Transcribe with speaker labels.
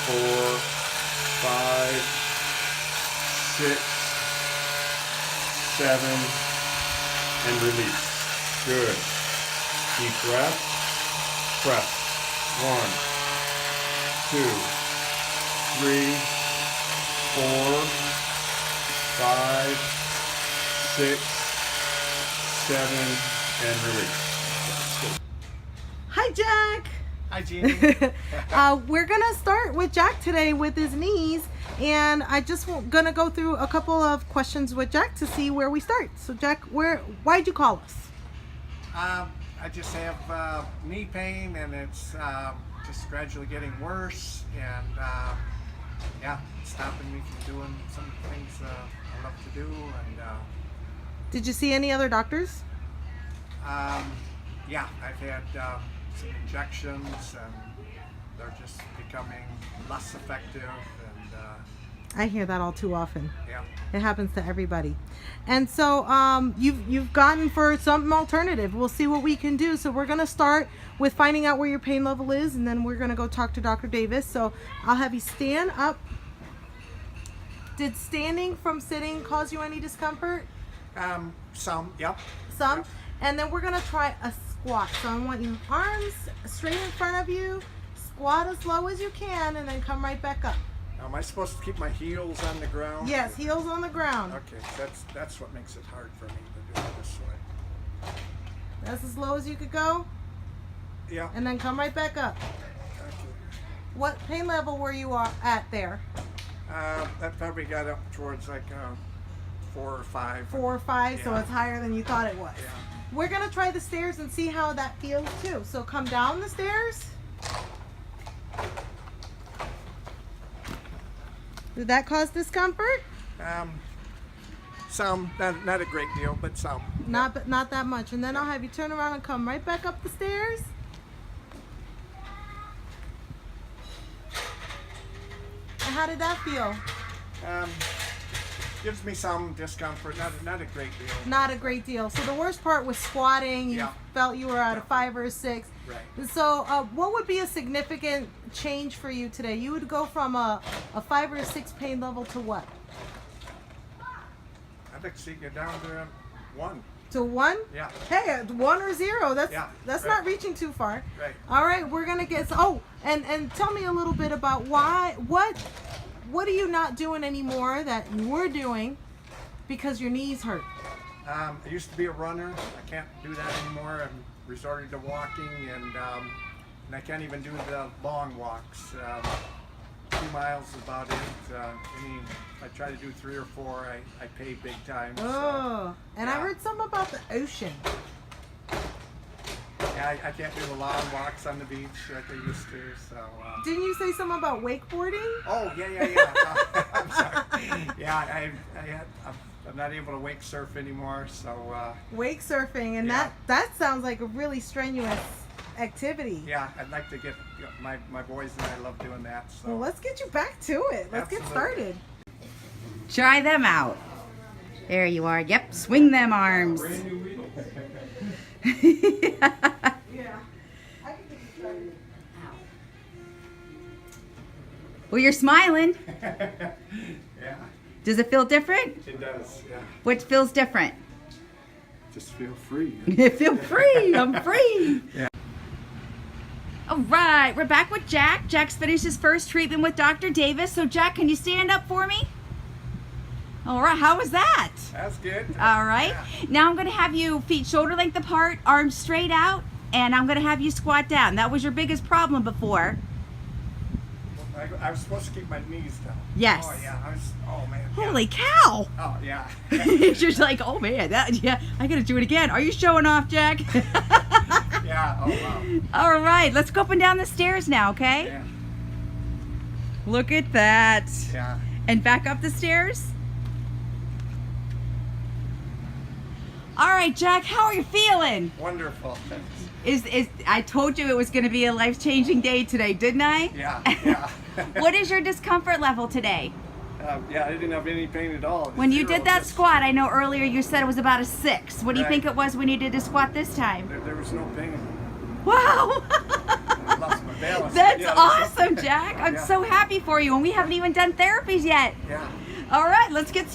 Speaker 1: 4, 5, 6, 7, and release. Good. Deep breath. Press. 1, 2, 3, 4, 5, 6, 7, and release.
Speaker 2: Hi, Jack.
Speaker 1: Hi, Jeannie.
Speaker 2: We're gonna start with Jack today with his knees, and I just gonna go through a couple of questions with Jack to see where we start. So, Jack, why'd you call us?
Speaker 3: I just have knee pain, and it's just gradually getting worse, and yeah, it's stopping me from doing some of the things I love to do. And
Speaker 2: Did you see any other doctors?
Speaker 3: yeah, I've had some injections, and they're just becoming less effective. And
Speaker 2: I hear that all too often.
Speaker 3: yeah,
Speaker 2: It happens to everybody. And so you've gotten for something alternative. We'll see what we can do. So we're gonna start with finding out where your pain level is, and then we're gonna go talk to Dr. Davis. So I'll have you stand up. Did standing from sitting cause you any discomfort?
Speaker 3: some, yep.
Speaker 2: Some.
Speaker 3: Yep.
Speaker 2: And then we're gonna try a squat. So I want you arms straight in front of you, squat as low as you can, and then come right back up.
Speaker 3: Now, am I supposed to keep my heels on the ground?
Speaker 2: Yes, heels on the ground.
Speaker 3: Okay, that's what makes it hard for me to do it this way.
Speaker 2: That's as low as you could go,
Speaker 3: Yeah.
Speaker 2: and then come right back up.
Speaker 3: Okay.
Speaker 2: What pain level were you at there?
Speaker 3: That probably got up towards like 4 or 5.
Speaker 2: 4 or 5, so
Speaker 3: Yeah.
Speaker 2: it's higher than you thought it was.
Speaker 3: Yeah.
Speaker 2: We're gonna try the stairs and see how that feels too. So come down the stairs. Did that cause discomfort?
Speaker 3: Some, not a great deal, but some.
Speaker 2: Not that much. And then I'll have you turn around and come right back up the stairs. And how did that feel?
Speaker 3: Gives me some discomfort, not a great deal.
Speaker 2: Not a great deal. So the worst part was squatting. You
Speaker 3: Yeah.
Speaker 2: felt you were at a 5 or a 6.
Speaker 3: Right.
Speaker 2: So what would be a significant change for you today? You would go from a 5 or a 6 pain level to what?
Speaker 3: I'd like to see it get down to 1.
Speaker 2: To 1?
Speaker 3: Yeah.
Speaker 2: Hey, 1 or 0. That's
Speaker 3: Yeah,
Speaker 2: that's
Speaker 3: right.
Speaker 2: not reaching too far.
Speaker 3: Right.
Speaker 2: All right, we're gonna get. And tell me a little bit about what are you not doing anymore that you were doing because your knees hurt?
Speaker 3: I used to be a runner. I can't do that anymore. I'm resorted to walking, and I can't even do the long walks. 2 miles is about it. I mean, if I try to do 3 or 4, I pay big time.
Speaker 2: Oh, and I
Speaker 3: yeah.
Speaker 2: heard something about the ocean.
Speaker 3: Yeah, I can't do the long walks on the beach like I used to. So.
Speaker 2: Didn't you say something about wakeboarding?
Speaker 3: Oh yeah. I'm sorry. Yeah, I'm not able to wake surf anymore. So.
Speaker 2: Wake surfing, and
Speaker 3: Yeah.
Speaker 2: that sounds like a really strenuous activity.
Speaker 3: Yeah, I'd like to get my boys and I love doing that. So.
Speaker 2: Well, let's get you back to it. Let's get
Speaker 3: Absolutely.
Speaker 2: started.
Speaker 4: Try them out. There you are. Yep, swing them arms.
Speaker 2: Yeah. I can get you started.
Speaker 4: Well, you're smiling.
Speaker 3: Yeah,
Speaker 4: Does it feel different?
Speaker 3: it does. Yeah,
Speaker 4: What feels different?
Speaker 3: just feel free.
Speaker 4: Feel free. I'm free.
Speaker 3: Yeah.
Speaker 4: All right, we're back with Jack. Jack's finished his first treatment with Dr. Davis. So, Jack, can you stand up for me? All right, how was that?
Speaker 3: That's good.
Speaker 4: All right.
Speaker 3: Yeah.
Speaker 4: Now I'm going to have you feet shoulder length apart, arms straight out, and I'm going to have you squat down. That was your biggest problem before.
Speaker 3: I was supposed to keep my knees down.
Speaker 4: Yes.
Speaker 3: Oh yeah. Oh man. Yeah.
Speaker 4: Holy cow.
Speaker 3: Oh yeah.
Speaker 4: You're just like, oh man, I got to do it again. Are you showing off, Jack?
Speaker 3: Yeah. Oh wow.
Speaker 4: All right, let's go up and down the stairs now, okay?
Speaker 3: Yeah.
Speaker 4: Look at that.
Speaker 3: Yeah.
Speaker 4: And back up the stairs. All right, Jack, how are you feeling?
Speaker 3: Wonderful.
Speaker 4: I told you it was going to be a life-changing day today, didn't I?
Speaker 3: Yeah. Yeah.
Speaker 4: What is your discomfort level today?
Speaker 3: Yeah. I didn't have any pain at all.
Speaker 4: When you
Speaker 3: Zero,
Speaker 4: did that
Speaker 3: just-
Speaker 4: squat, I know earlier you said it was about a 6. What do you
Speaker 3: Right.
Speaker 4: think it was when you did the squat this time?
Speaker 3: There was no pain.
Speaker 4: Wow!
Speaker 3: I lost my balance.
Speaker 4: That's
Speaker 3: together.
Speaker 4: awesome, Jack. I'm
Speaker 3: Yeah.
Speaker 4: so happy for you, and we haven't even done therapies yet.
Speaker 3: Yeah.
Speaker 4: All right, let's get